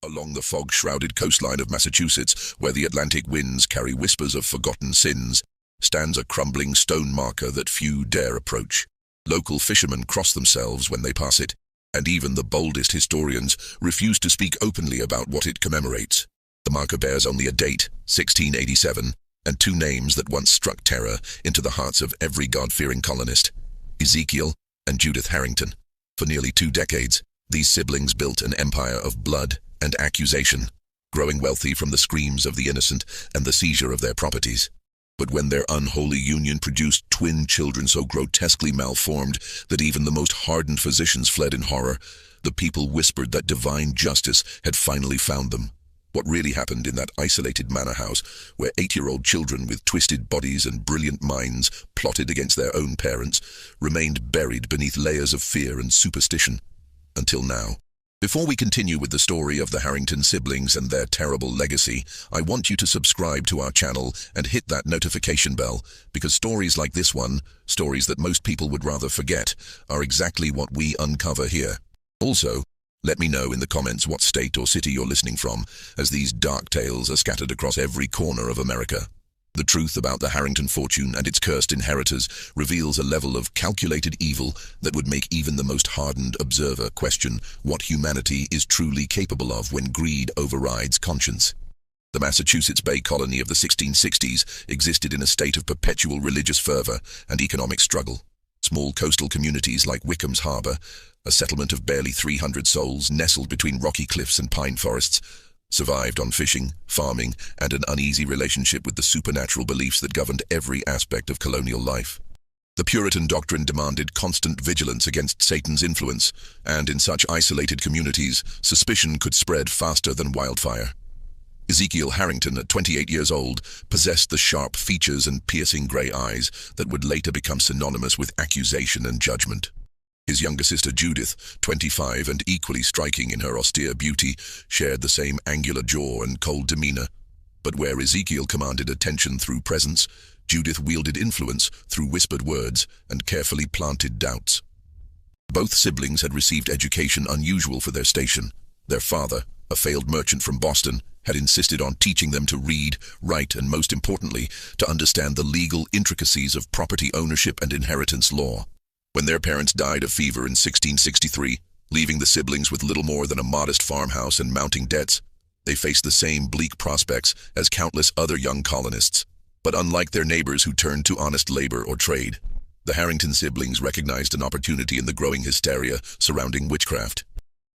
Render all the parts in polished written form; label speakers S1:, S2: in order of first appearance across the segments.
S1: Along the fog-shrouded coastline of Massachusetts, where the Atlantic winds carry whispers of forgotten sins, stands a crumbling stone marker that few dare approach. Local fishermen cross themselves when they pass it, and even the boldest historians refuse to speak openly about what it commemorates. The marker bears only a date, 1687, and two names that once struck terror into the hearts of every God-fearing colonist: Ezekiel and Judith Harrington. For nearly 2 decades, these siblings built an empire of blood and accusation, growing wealthy from the screams of the innocent and the seizure of their properties. But when their unholy union produced twin children so grotesquely malformed that even the most hardened physicians fled in horror, the people whispered that divine justice had finally found them. What really happened in that isolated manor house, where 8-year-old children with twisted bodies and brilliant minds plotted against their own parents, remained buried beneath layers of fear and superstition. Until now. Before we continue with the story of the Harrington siblings and their terrible legacy, I want you to subscribe to our channel and hit that notification bell, because stories like this one, stories that most people would rather forget, are exactly what we uncover here. Also, let me know in the comments what state or city you're listening from, as these dark tales are scattered across every corner of America. The truth about the Harrington fortune and its cursed inheritors reveals a level of calculated evil that would make even the most hardened observer question what humanity is truly capable of when greed overrides conscience. The Massachusetts Bay Colony of the 1660s existed in a state of perpetual religious fervor and economic struggle. Small coastal communities like Wickham's Harbor, a settlement of barely 300 souls nestled between rocky cliffs and pine forests, survived on fishing, farming, and an uneasy relationship with the supernatural beliefs that governed every aspect of colonial life. The Puritan doctrine demanded constant vigilance against Satan's influence, and in such isolated communities, suspicion could spread faster than wildfire. Ezekiel Harrington, at 28 years old, possessed the sharp features and piercing gray eyes that would later become synonymous with accusation and judgment. His younger sister Judith, 25 and equally striking in her austere beauty, shared the same angular jaw and cold demeanor. But where Ezekiel commanded attention through presence, Judith wielded influence through whispered words and carefully planted doubts. Both siblings had received education unusual for their station. Their father, a failed merchant from Boston, had insisted on teaching them to read, write, and most importantly, to understand the legal intricacies of property ownership and inheritance law. When their parents died of fever in 1663, leaving the siblings with little more than a modest farmhouse and mounting debts, they faced the same bleak prospects as countless other young colonists. But unlike their neighbors who turned to honest labor or trade, the Harrington siblings recognized an opportunity in the growing hysteria surrounding witchcraft.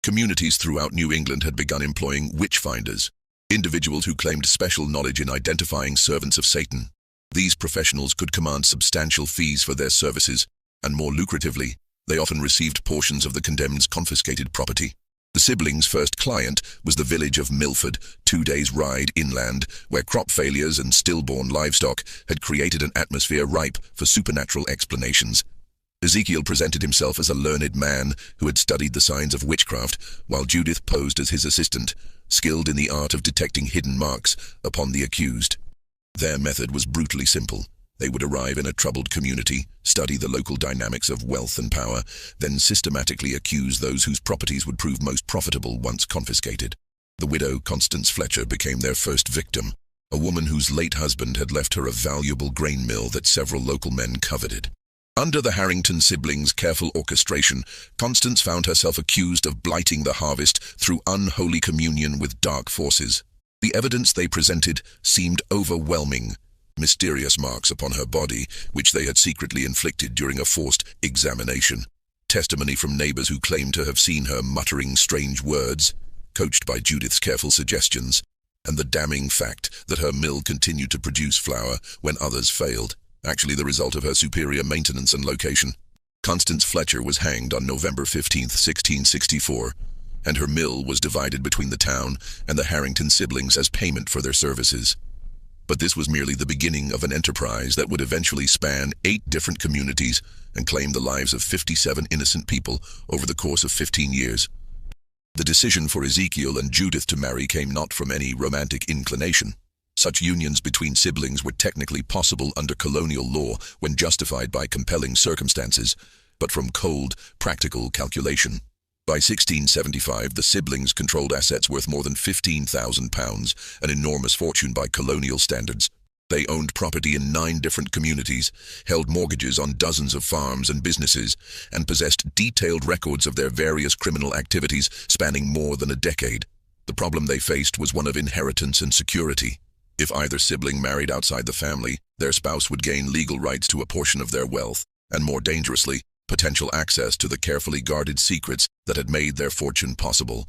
S1: Communities throughout New England had begun employing witch-finders, individuals who claimed special knowledge in identifying servants of Satan. These professionals could command substantial fees for their services, and more lucratively, they often received portions of the condemned's confiscated property. The siblings' first client was the village of Milford, 2 days' ride inland, where crop failures and stillborn livestock had created an atmosphere ripe for supernatural explanations. Ezekiel presented himself as a learned man who had studied the signs of witchcraft, while Judith posed as his assistant, skilled in the art of detecting hidden marks upon the accused. Their method was brutally simple. They would arrive in a troubled community, study the local dynamics of wealth and power, then systematically accuse those whose properties would prove most profitable once confiscated. The widow, Constance Fletcher, became their first victim, a woman whose late husband had left her a valuable grain mill that several local men coveted. Under the Harrington siblings' careful orchestration, Constance found herself accused of blighting the harvest through unholy communion with dark forces. The evidence they presented seemed overwhelming. Mysterious marks upon her body, which they had secretly inflicted during a forced examination. Testimony from neighbors who claimed to have seen her muttering strange words, coached by Judith's careful suggestions, and the damning fact that her mill continued to produce flour when others failed, actually the result of her superior maintenance and location. Constance Fletcher was hanged on November 15, 1664, and her mill was divided between the town and the Harrington siblings as payment for their services. But this was merely the beginning of an enterprise that would eventually span 8 different communities and claim the lives of 57 innocent people over the course of 15 years. The decision for Ezekiel and Judith to marry came not from any romantic inclination. Such unions between siblings were technically possible under colonial law when justified by compelling circumstances, but from cold, practical calculation. By 1675, the siblings controlled assets worth more than £15,000, an enormous fortune by colonial standards. They owned property in 9 different communities, held mortgages on dozens of farms and businesses, and possessed detailed records of their various criminal activities spanning more than a decade. The problem they faced was one of inheritance and security. If either sibling married outside the family, their spouse would gain legal rights to a portion of their wealth, and more dangerously, potential access to the carefully guarded secrets that had made their fortune possible.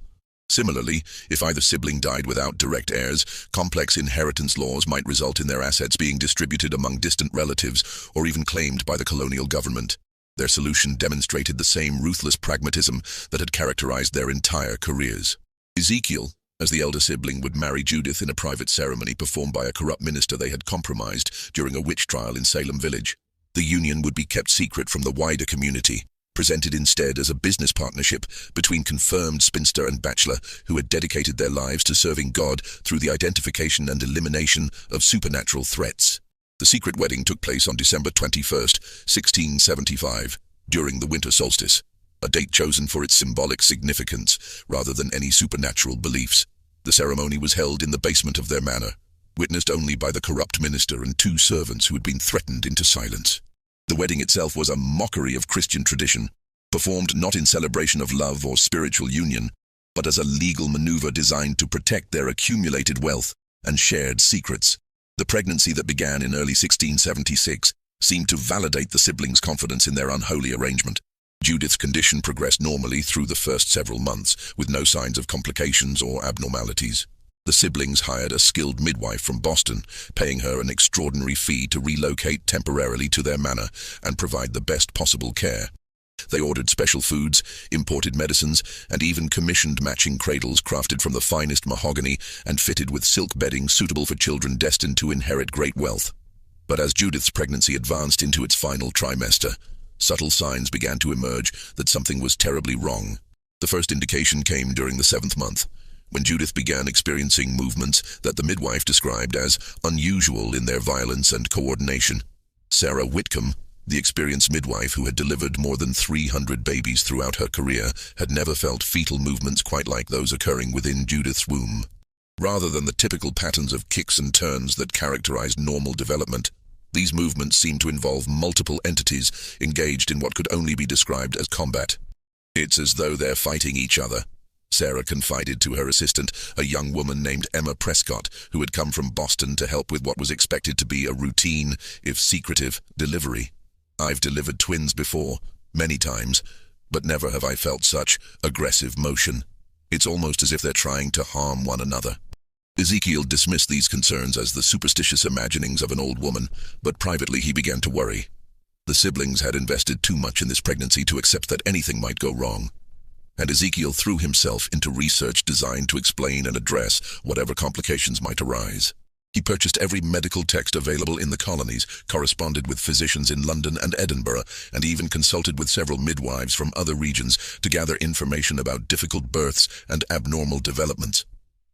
S1: Similarly, if either sibling died without direct heirs, complex inheritance laws might result in their assets being distributed among distant relatives or even claimed by the colonial government. Their solution demonstrated the same ruthless pragmatism that had characterized their entire careers. Ezekiel, as the elder sibling, would marry Judith in a private ceremony performed by a corrupt minister they had compromised during a witch trial in Salem Village. The union would be kept secret from the wider community, presented instead as a business partnership between confirmed spinster and bachelor who had dedicated their lives to serving God through the identification and elimination of supernatural threats. The secret wedding took place on December 21st, 1675, during the winter solstice, a date chosen for its symbolic significance rather than any supernatural beliefs. The ceremony was held in the basement of their manor, witnessed only by the corrupt minister and 2 servants who had been threatened into silence. The wedding itself was a mockery of Christian tradition, performed not in celebration of love or spiritual union, but as a legal maneuver designed to protect their accumulated wealth and shared secrets. The pregnancy that began in early 1676 seemed to validate the siblings' confidence in their unholy arrangement. Judith's condition progressed normally through the first several months, with no signs of complications or abnormalities. The siblings hired a skilled midwife from Boston, paying her an extraordinary fee to relocate temporarily to their manor and provide the best possible care. They ordered special foods, imported medicines, and even commissioned matching cradles crafted from the finest mahogany and fitted with silk bedding suitable for children destined to inherit great wealth. But as Judith's pregnancy advanced into its final trimester, subtle signs began to emerge that something was terribly wrong. The first indication came during the 7th month, when Judith began experiencing movements that the midwife described as unusual in their violence and coordination. Sarah Whitcomb, the experienced midwife who had delivered more than 300 babies throughout her career, had never felt fetal movements quite like those occurring within Judith's womb. Rather than the typical patterns of kicks and turns that characterized normal development, these movements seemed to involve multiple entities engaged in what could only be described as combat. "It's as though they're fighting each other," Sarah confided to her assistant, a young woman named Emma Prescott, who had come from Boston to help with what was expected to be a routine, if secretive, delivery. "I've delivered twins before, many times, but never have I felt such aggressive motion. It's almost as if they're trying to harm one another." Ezekiel dismissed these concerns as the superstitious imaginings of an old woman, but privately he began to worry. The siblings had invested too much in this pregnancy to accept that anything might go wrong, and Ezekiel threw himself into research designed to explain and address whatever complications might arise. He purchased every medical text available in the colonies, corresponded with physicians in London and Edinburgh, and even consulted with several midwives from other regions to gather information about difficult births and abnormal developments.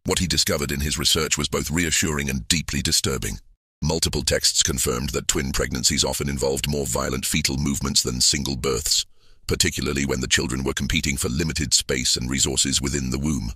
S1: What he discovered in his research was both reassuring and deeply disturbing. Multiple texts confirmed that twin pregnancies often involved more violent fetal movements than single births, particularly when the children were competing for limited space and resources within the womb.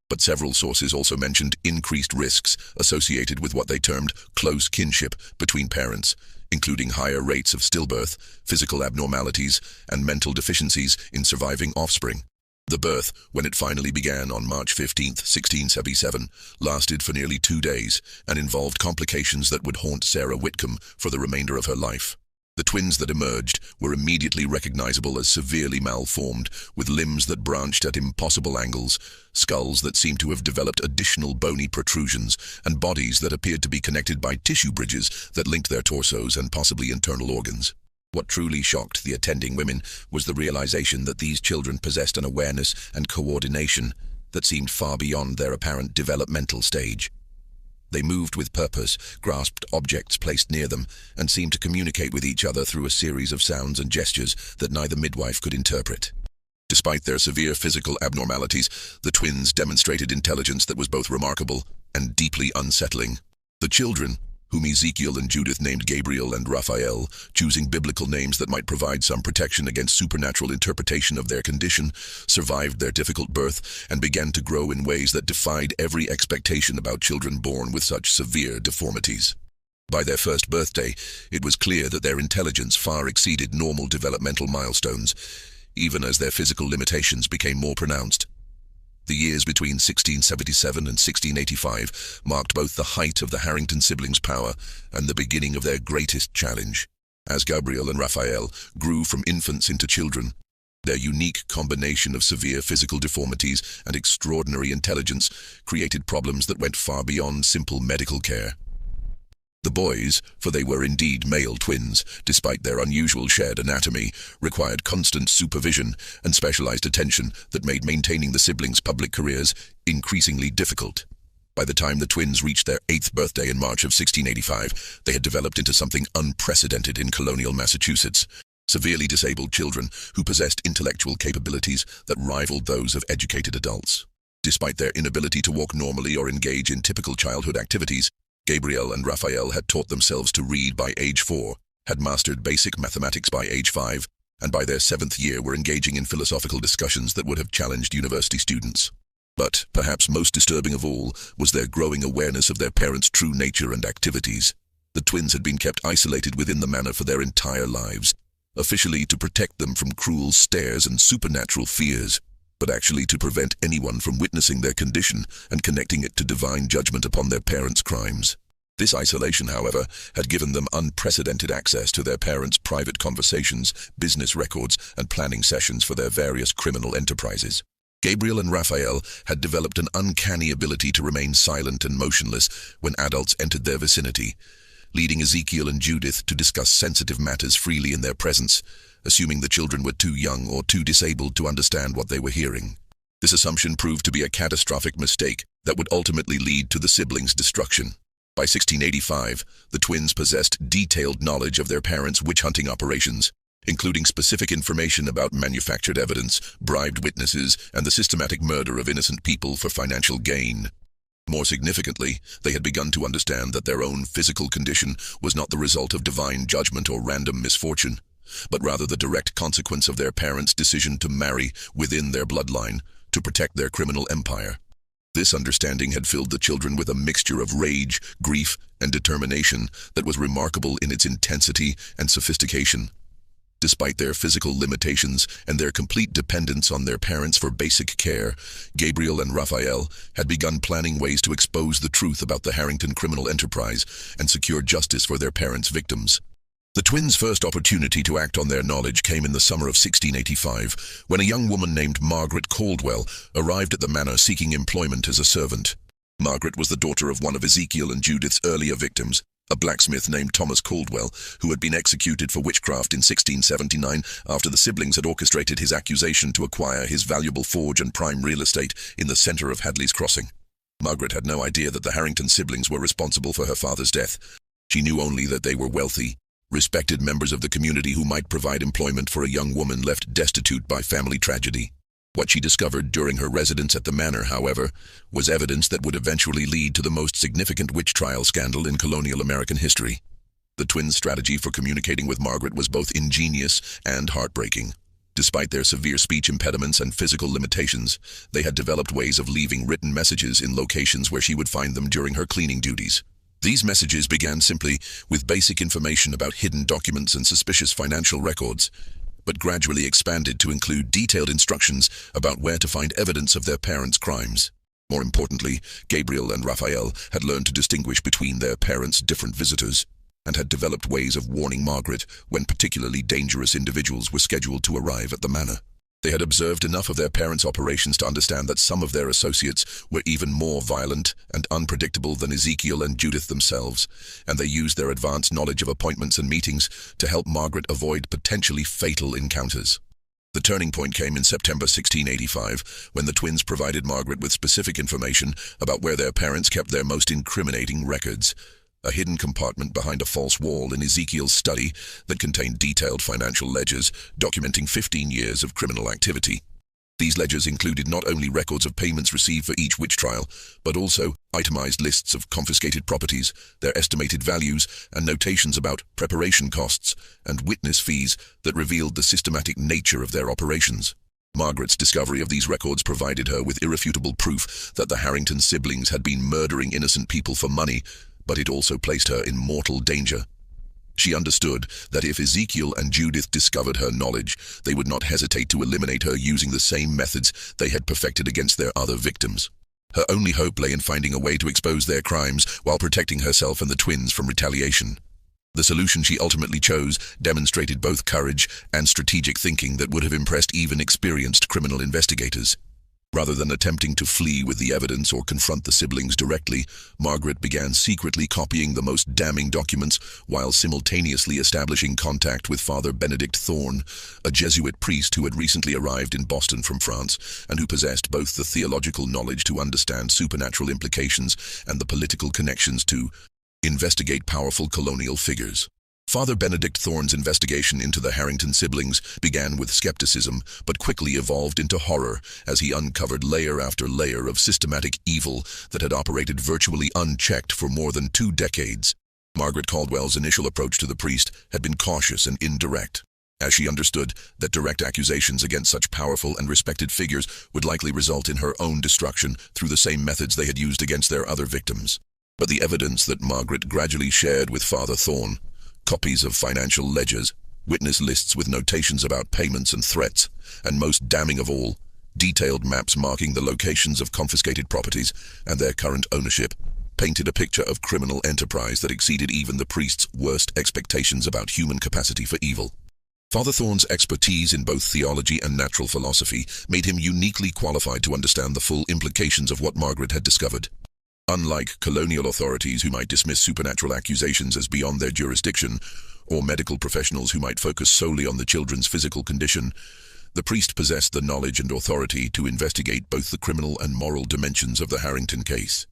S1: But several sources also mentioned increased risks associated with what they termed close kinship between parents, including higher rates of stillbirth, physical abnormalities, and mental deficiencies in surviving offspring. The birth, when it finally began on March 15, 1677, lasted for nearly 2 days and involved complications that would haunt Sarah Whitcomb for the remainder of her life. The twins that emerged were immediately recognizable as severely malformed, with limbs that branched at impossible angles, skulls that seemed to have developed additional bony protrusions, and bodies that appeared to be connected by tissue bridges that linked their torsos and possibly internal organs. What truly shocked the attending women was the realization that these children possessed an awareness and coordination that seemed far beyond their apparent developmental stage. They moved with purpose, grasped objects placed near them, and seemed to communicate with each other through a series of sounds and gestures that neither midwife could interpret. Despite their severe physical abnormalities, the twins demonstrated intelligence that was both remarkable and deeply unsettling. The children, whom Ezekiel and Judith named Gabriel and Raphael, choosing biblical names that might provide some protection against supernatural interpretation of their condition, survived their difficult birth and began to grow in ways that defied every expectation about children born with such severe deformities. By their first birthday, it was clear that their intelligence far exceeded normal developmental milestones, even as their physical limitations became more pronounced. The years between 1677 and 1685 marked both the height of the Harrington siblings' power and the beginning of their greatest challenge. As Gabriel and Raphael grew from infants into children, their unique combination of severe physical deformities and extraordinary intelligence created problems that went far beyond simple medical care. The boys, for they were indeed male twins, despite their unusual shared anatomy, required constant supervision and specialized attention that made maintaining the siblings' public careers increasingly difficult. By the time the twins reached their 8th birthday in March of 1685, they had developed into something unprecedented in colonial Massachusetts: severely disabled children who possessed intellectual capabilities that rivaled those of educated adults. Despite their inability to walk normally or engage in typical childhood activities, Gabriel and Raphael had taught themselves to read by age 4, had mastered basic mathematics by age 5, and by their 7th year were engaging in philosophical discussions that would have challenged university students. But perhaps most disturbing of all was their growing awareness of their parents' true nature and activities. The twins had been kept isolated within the manor for their entire lives, officially to protect them from cruel stares and supernatural fears, but actually to prevent anyone from witnessing their condition and connecting it to divine judgment upon their parents' crimes. This isolation, however, had given them unprecedented access to their parents' private conversations, business records, and planning sessions for their various criminal enterprises. Gabriel and Raphael had developed an uncanny ability to remain silent and motionless when adults entered their vicinity, leading Ezekiel and Judith to discuss sensitive matters freely in their presence, assuming the children were too young or too disabled to understand what they were hearing. This assumption proved to be a catastrophic mistake that would ultimately lead to the siblings' destruction. By 1685, the twins possessed detailed knowledge of their parents' witch-hunting operations, including specific information about manufactured evidence, bribed witnesses, and the systematic murder of innocent people for financial gain. More significantly, they had begun to understand that their own physical condition was not the result of divine judgment or random misfortune, but rather the direct consequence of their parents' decision to marry within their bloodline to protect their criminal empire. This understanding had filled the children with a mixture of rage, grief, and determination that was remarkable in its intensity and sophistication. Despite their physical limitations and their complete dependence on their parents for basic care, Gabriel and Raphael had begun planning ways to expose the truth about the Harrington criminal enterprise and secure justice for their parents' victims. The twins' first opportunity to act on their knowledge came in the summer of 1685, when a young woman named Margaret Caldwell arrived at the manor seeking employment as a servant. Margaret was the daughter of one of Ezekiel and Judith's earlier victims, a blacksmith named Thomas Caldwell, who had been executed for witchcraft in 1679 after the siblings had orchestrated his accusation to acquire his valuable forge and prime real estate in the center of Hadley's Crossing. Margaret had no idea that the Harrington siblings were responsible for her father's death. She knew only that they were wealthy, respected members of the community who might provide employment for a young woman left destitute by family tragedy. What she discovered during her residence at the manor, however, was evidence that would eventually lead to the most significant witch trial scandal in colonial American history. The twins' strategy for communicating with Margaret was both ingenious and heartbreaking. Despite their severe speech impediments and physical limitations, they had developed ways of leaving written messages in locations where she would find them during her cleaning duties. These messages began simply with basic information about hidden documents and suspicious financial records, but gradually expanded to include detailed instructions about where to find evidence of their parents' crimes. More importantly, Gabriel and Raphael had learned to distinguish between their parents' different visitors, and had developed ways of warning Margaret when particularly dangerous individuals were scheduled to arrive at the manor. They had observed enough of their parents' operations to understand that some of their associates were even more violent and unpredictable than Ezekiel and Judith themselves, and they used their advanced knowledge of appointments and meetings to help Margaret avoid potentially fatal encounters. The turning point came in September 1685, when the twins provided Margaret with specific information about where their parents kept their most incriminating records: a hidden compartment behind a false wall in Ezekiel's study that contained detailed financial ledgers documenting 15 years of criminal activity. These ledgers included not only records of payments received for each witch trial, but also itemized lists of confiscated properties, their estimated values, and notations about preparation costs and witness fees that revealed the systematic nature of their operations. Margaret's discovery of these records provided her with irrefutable proof that the Harrington siblings had been murdering innocent people for money, but it also placed her in mortal danger. She understood that if Ezekiel and Judith discovered her knowledge, they would not hesitate to eliminate her using the same methods they had perfected against their other victims. Her only hope lay in finding a way to expose their crimes while protecting herself and the twins from retaliation. The solution she ultimately chose demonstrated both courage and strategic thinking that would have impressed even experienced criminal investigators. Rather than attempting to flee with the evidence or confront the siblings directly, Margaret began secretly copying the most damning documents while simultaneously establishing contact with Father Benedict Thorne, a Jesuit priest who had recently arrived in Boston from France and who possessed both the theological knowledge to understand supernatural implications and the political connections to investigate powerful colonial figures. Father Benedict Thorne's investigation into the Harrington siblings began with skepticism, but quickly evolved into horror as he uncovered layer after layer of systematic evil that had operated virtually unchecked for more than 2 decades. Margaret Caldwell's initial approach to the priest had been cautious and indirect, as she understood that direct accusations against such powerful and respected figures would likely result in her own destruction through the same methods they had used against their other victims. But the evidence that Margaret gradually shared with Father Thorne, copies of financial ledgers, witness lists with notations about payments and threats, and most damning of all, detailed maps marking the locations of confiscated properties and their current ownership, painted a picture of criminal enterprise that exceeded even the priest's worst expectations about human capacity for evil. Father Thorne's expertise in both theology and natural philosophy made him uniquely qualified to understand the full implications of what Margaret had discovered. Unlike colonial authorities who might dismiss supernatural accusations as beyond their jurisdiction, or medical professionals who might focus solely on the children's physical condition, the priest possessed the knowledge and authority to investigate both the criminal and moral dimensions of the Harrington case.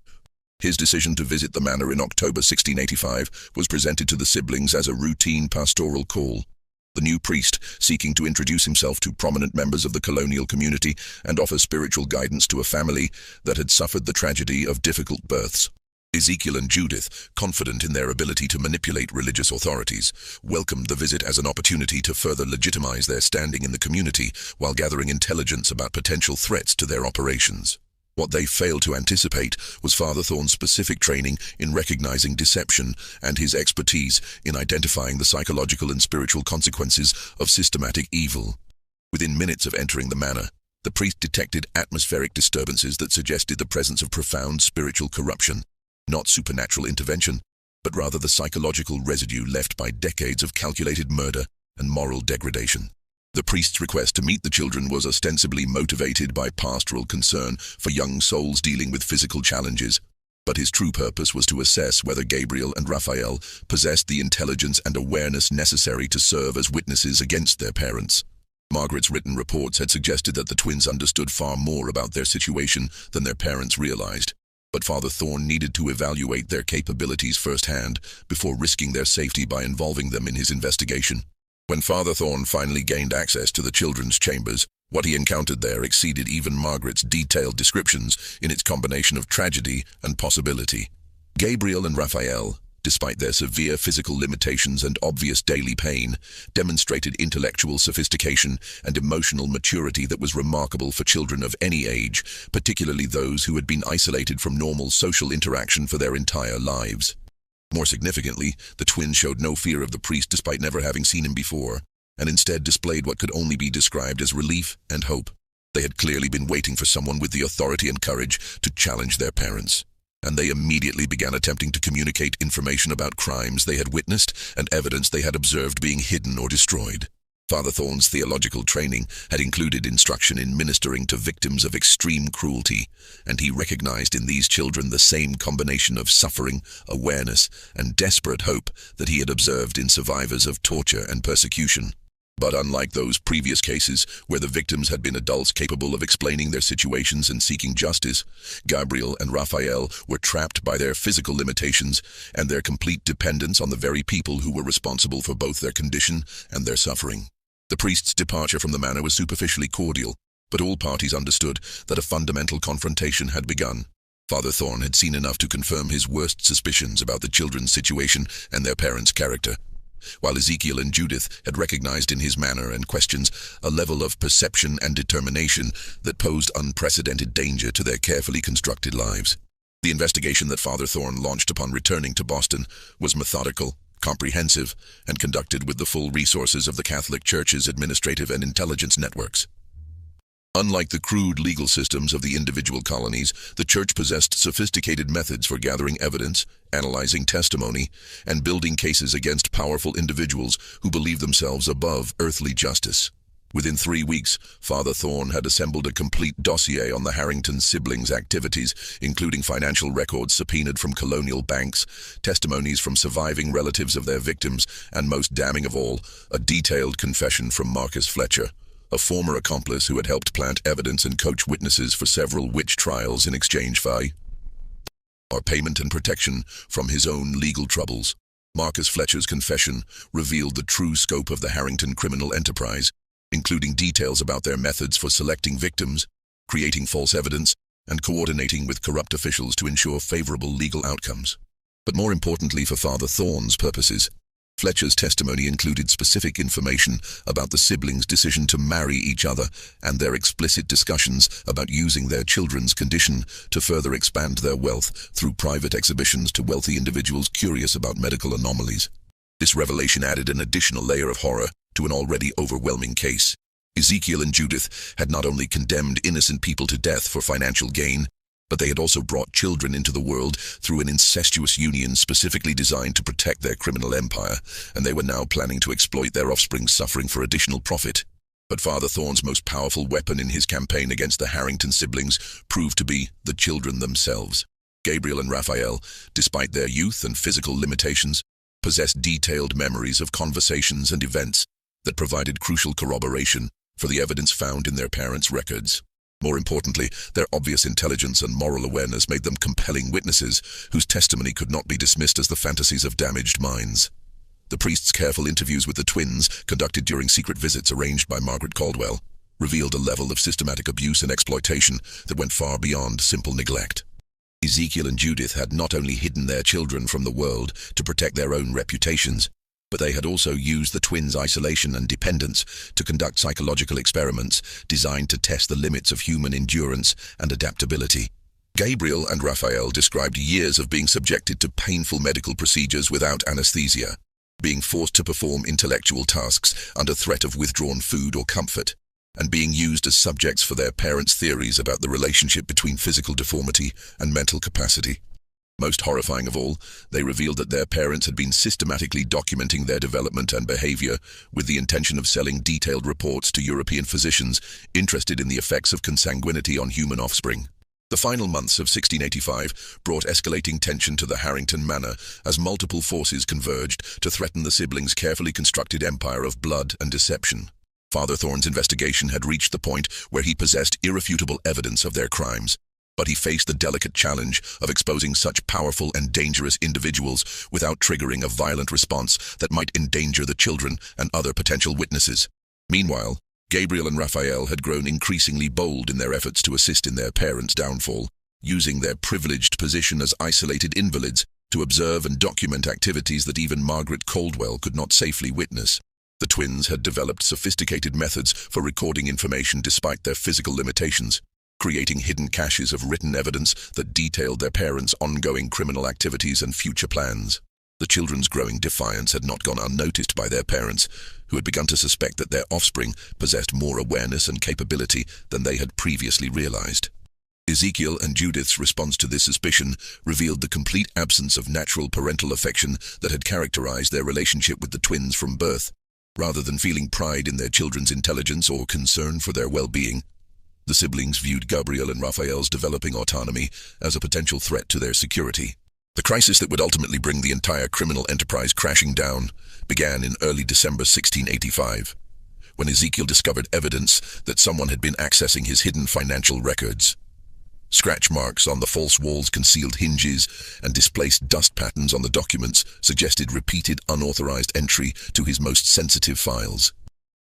S1: His decision to visit the manor in October 1685 was presented to the siblings as a routine pastoral call. The new priest, seeking to introduce himself to prominent members of the colonial community and offer spiritual guidance to a family that had suffered the tragedy of difficult births. Ezekiel and Judith, confident in their ability to manipulate religious authorities, welcomed the visit as an opportunity to further legitimize their standing in the community while gathering intelligence about potential threats to their operations. What they failed to anticipate was Father Thorne's specific training in recognizing deception and his expertise in identifying the psychological and spiritual consequences of systematic evil. Within minutes of entering the manor, the priest detected atmospheric disturbances that suggested the presence of profound spiritual corruption, not supernatural intervention, but rather the psychological residue left by decades of calculated murder and moral degradation. The priest's request to meet the children was ostensibly motivated by pastoral concern for young souls dealing with physical challenges, but his true purpose was to assess whether Gabriel and Raphael possessed the intelligence and awareness necessary to serve as witnesses against their parents. Margaret's written reports had suggested that the twins understood far more about their situation than their parents realized, but Father Thorne needed to evaluate their capabilities firsthand before risking their safety by involving them in his investigation. When Father Thorne finally gained access to the children's chambers, what he encountered there exceeded even Margaret's detailed descriptions in its combination of tragedy and possibility. Gabriel and Raphael, despite their severe physical limitations and obvious daily pain, demonstrated intellectual sophistication and emotional maturity that was remarkable for children of any age, particularly those who had been isolated from normal social interaction for their entire lives. More significantly, the twins showed no fear of the priest despite never having seen him before, and instead displayed what could only be described as relief and hope. They had clearly been waiting for someone with the authority and courage to challenge their parents, and they immediately began attempting to communicate information about crimes they had witnessed and evidence they had observed being hidden or destroyed. Father Thorne's theological training had included instruction in ministering to victims of extreme cruelty, and he recognized in these children the same combination of suffering, awareness, and desperate hope that he had observed in survivors of torture and persecution. But unlike those previous cases, where the victims had been adults capable of explaining their situations and seeking justice, Gabriel and Raphael were trapped by their physical limitations and their complete dependence on the very people who were responsible for both their condition and their suffering. The priest's departure from the manor was superficially cordial, But all parties understood that a fundamental confrontation had begun. Father Thorn had seen enough to confirm his worst suspicions about the children's situation and their parents' character, while Ezekiel and Judith had recognized in his manner and questions a level of perception and determination that posed unprecedented danger to their carefully constructed lives. The investigation that Father Thorn launched upon returning to Boston was methodical, comprehensive, and conducted with the full resources of the Catholic Church's administrative and intelligence networks. Unlike the crude legal systems of the individual colonies, the Church possessed sophisticated methods for gathering evidence, analyzing testimony, and building cases against powerful individuals who believed themselves above earthly justice. Within 3 weeks, Father Thorn had assembled a complete dossier on the Harrington siblings' activities, including financial records subpoenaed from colonial banks, testimonies from surviving relatives of their victims, and most damning of all, a detailed confession from Marcus Fletcher, a former accomplice who had helped plant evidence and coach witnesses for several witch trials in exchange for payment and protection from his own legal troubles. Marcus Fletcher's confession revealed the true scope of the Harrington criminal enterprise, including details about their methods for selecting victims, creating false evidence, and coordinating with corrupt officials to ensure favorable legal outcomes. But more importantly for Father Thorn's purposes, Fletcher's testimony included specific information about the siblings' decision to marry each other and their explicit discussions about using their children's condition to further expand their wealth through private exhibitions to wealthy individuals curious about medical anomalies. This revelation added an additional layer of horror to an already overwhelming case. Ezekiel and Judith had not only condemned innocent people to death for financial gain, but they had also brought children into the world through an incestuous union specifically designed to protect their criminal empire, and they were now planning to exploit their offspring's suffering for additional profit. But Father Thorn's most powerful weapon in his campaign against the Harrington siblings proved to be the children themselves. Gabriel and Raphael, despite their youth and physical limitations, possessed detailed memories of conversations and events that provided crucial corroboration for the evidence found in their parents' records. More importantly, their obvious intelligence and moral awareness made them compelling witnesses whose testimony could not be dismissed as the fantasies of damaged minds. The priest's careful interviews with the twins, conducted during secret visits arranged by Margaret Caldwell, revealed a level of systematic abuse and exploitation that went far beyond simple neglect. Ezekiel and Judith had not only hidden their children from the world to protect their own reputations, but they had also used the twins' isolation and dependence to conduct psychological experiments designed to test the limits of human endurance and adaptability. Gabriel and Raphael described years of being subjected to painful medical procedures without anesthesia, being forced to perform intellectual tasks under threat of withdrawn food or comfort, and being used as subjects for their parents' theories about the relationship between physical deformity and mental capacity. Most horrifying of all, they revealed that their parents had been systematically documenting their development and behavior with the intention of selling detailed reports to European physicians interested in the effects of consanguinity on human offspring. The final months of 1685 brought escalating tension to the Harrington manor as multiple forces converged to threaten the siblings' carefully constructed empire of blood and deception. Father Thorn's investigation had reached the point where he possessed irrefutable evidence of their crimes, but he faced the delicate challenge of exposing such powerful and dangerous individuals without triggering a violent response that might endanger the children and other potential witnesses. Meanwhile, Gabriel and Raphael had grown increasingly bold in their efforts to assist in their parents' downfall, using their privileged position as isolated invalids to observe and document activities that even Margaret Caldwell could not safely witness. The twins had developed sophisticated methods for recording information despite their physical limitations, creating hidden caches of written evidence that detailed their parents' ongoing criminal activities and future plans. The children's growing defiance had not gone unnoticed by their parents, who had begun to suspect that their offspring possessed more awareness and capability than they had previously realized. Ezekiel and Judith's response to this suspicion revealed the complete absence of natural parental affection that had characterized their relationship with the twins from birth. Rather than feeling pride in their children's intelligence or concern for their well-being, the siblings viewed Gabriel and Raphael's developing autonomy as a potential threat to their security. The crisis that would ultimately bring the entire criminal enterprise crashing down began in early December 1685, when Ezekiel discovered evidence that someone had been accessing his hidden financial records. Scratch marks on the false walls, concealed hinges, and displaced dust patterns on the documents suggested repeated unauthorized entry to his most sensitive files.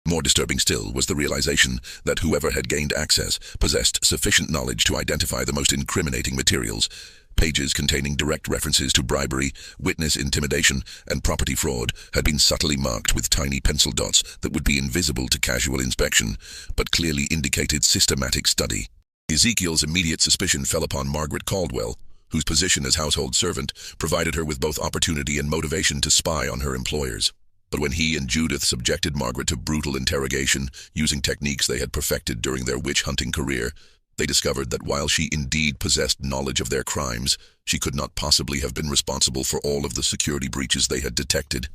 S1: More disturbing still was the realization that whoever had gained access possessed sufficient knowledge to identify the most incriminating materials. Pages containing direct references to bribery, witness intimidation, and property fraud had been subtly marked with tiny pencil dots that would be invisible to casual inspection, but clearly indicated systematic study. Ezekiel's immediate suspicion fell upon Margaret Caldwell, whose position as household servant provided her with both opportunity and motivation to spy on her employers. But when he and Judith subjected Margaret to brutal interrogation using techniques they had perfected during their witch-hunting career, they discovered that while she indeed possessed knowledge of their crimes, she could not possibly have been responsible for all of the security breaches they had detected.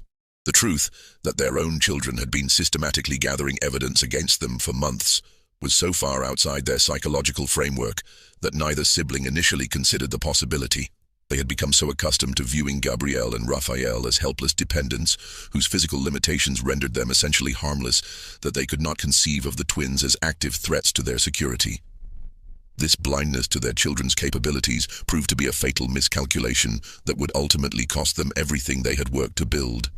S1: The truth that their own children had been systematically gathering evidence against them for months was so far outside their psychological framework that neither sibling initially considered the possibility. They had become so accustomed to viewing Gabrielle and Raphael as helpless dependents, whose physical limitations rendered them essentially harmless, that they could not conceive of the twins as active threats to their security. This blindness to their children's capabilities proved to be a fatal miscalculation that would ultimately cost them everything they had worked to build.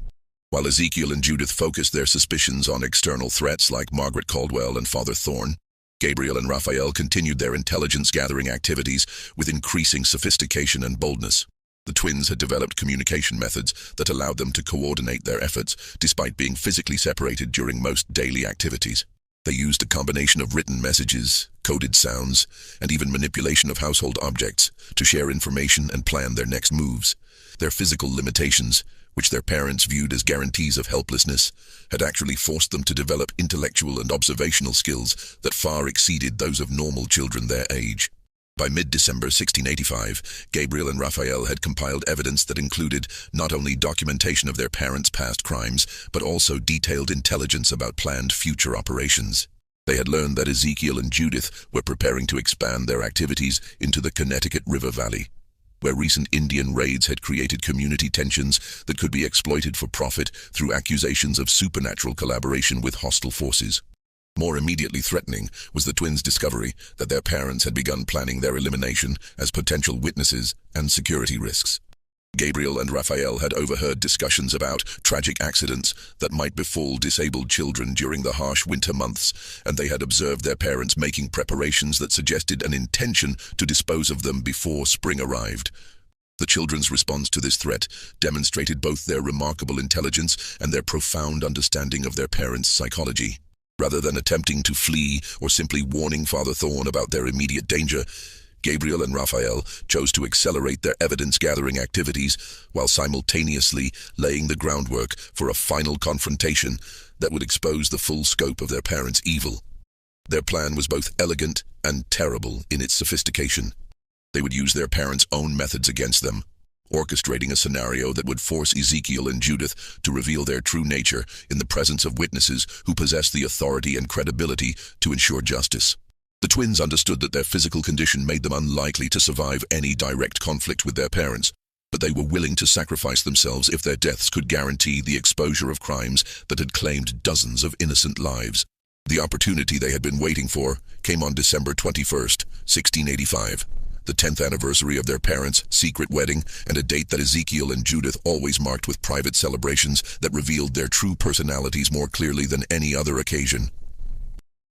S1: While Ezekiel and Judith focused their suspicions on external threats like Margaret Caldwell and Father Thorne, Gabriel and Raphael continued their intelligence-gathering activities with increasing sophistication and boldness. The twins had developed communication methods that allowed them to coordinate their efforts despite being physically separated during most daily activities. They used a combination of written messages, coded sounds, and even manipulation of household objects to share information and plan their next moves. Their physical limitations, which their parents viewed as guarantees of helplessness, had actually forced them to develop intellectual and observational skills that far exceeded those of normal children their age. By mid-December 1685, Gabriel and Raphael had compiled evidence that included not only documentation of their parents' past crimes, but also detailed intelligence about planned future operations. They had learned that Ezekiel and Judith were preparing to expand their activities into the Connecticut River Valley, where recent Indian raids had created community tensions that could be exploited for profit through accusations of supernatural collaboration with hostile forces. More immediately threatening was the twins' discovery that their parents had begun planning their elimination as potential witnesses and security risks. Gabriel and Raphael had overheard discussions about tragic accidents that might befall disabled children during the harsh winter months, and they had observed their parents making preparations that suggested an intention to dispose of them before spring arrived. The children's response to this threat demonstrated both their remarkable intelligence and their profound understanding of their parents' psychology. Rather than attempting to flee or simply warning Father Thorne about their immediate danger, Gabriel and Raphael chose to accelerate their evidence-gathering activities while simultaneously laying the groundwork for a final confrontation that would expose the full scope of their parents' evil. Their plan was both elegant and terrible in its sophistication. They would use their parents' own methods against them, orchestrating a scenario that would force Ezekiel and Judith to reveal their true nature in the presence of witnesses who possessed the authority and credibility to ensure justice. The twins understood that their physical condition made them unlikely to survive any direct conflict with their parents, but they were willing to sacrifice themselves if their deaths could guarantee the exposure of crimes that had claimed dozens of innocent lives. The opportunity they had been waiting for came on December 21st, 1685. The 10th anniversary of their parents' secret wedding, and a date that Ezekiel and Judith always marked with private celebrations that revealed their true personalities more clearly than any other occasion.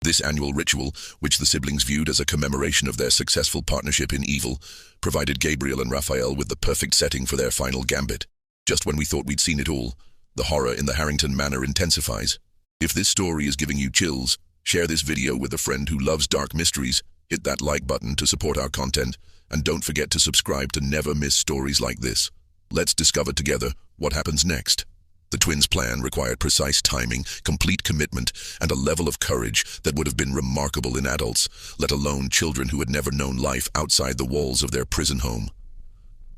S1: This annual ritual, which the siblings viewed as a commemoration of their successful partnership in evil, provided Gabriel and Raphael with the perfect setting for their final gambit. Just when we thought we'd seen it all, the horror in the Harrington Manor intensifies. If this story is giving you chills, share this video with a friend who loves dark mysteries. Hit that like button to support our content, and don't forget to subscribe to never miss stories like this. Let's discover together what happens next. The twins' plan required precise timing, complete commitment, and a level of courage that would have been remarkable in adults, let alone children who had never known life outside the walls of their prison home.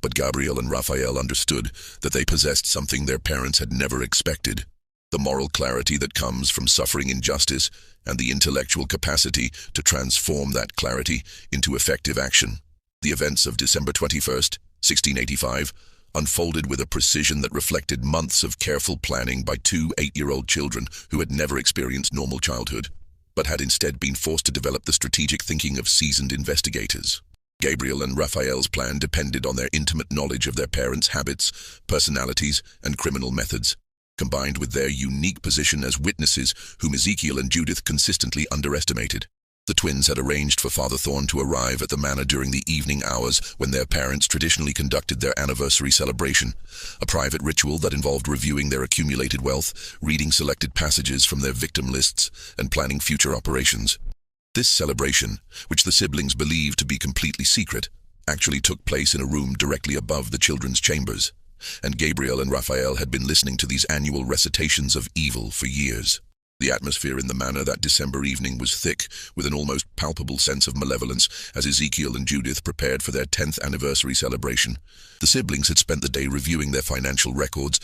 S1: But Gabriel and Raphael understood that they possessed something their parents had never expected: the moral clarity that comes from suffering injustice and the intellectual capacity to transform that clarity into effective action. The events of December 21st, 1685, unfolded with a precision that reflected months of careful planning by two 8-year-old children who had never experienced normal childhood, but had instead been forced to develop the strategic thinking of seasoned investigators. Gabriel and Raphael's plan depended on their intimate knowledge of their parents' habits, personalities, and criminal methods. combined with their unique position as witnesses whom Ezekiel and Judith consistently underestimated. The twins had arranged for Father Thorn to arrive at the manor during the evening hours when their parents traditionally conducted their anniversary celebration, a private ritual that involved reviewing their accumulated wealth, reading selected passages from their victim lists, and planning future operations. This celebration, which the siblings believed to be completely secret, actually took place in a room directly above the children's chambers, and Gabriel and Raphael had been listening to these annual recitations of evil for years. The atmosphere in the manor that December evening was thick, with an almost palpable sense of malevolence as Ezekiel and Judith prepared for their 10th anniversary celebration. The siblings had spent the day reviewing their financial records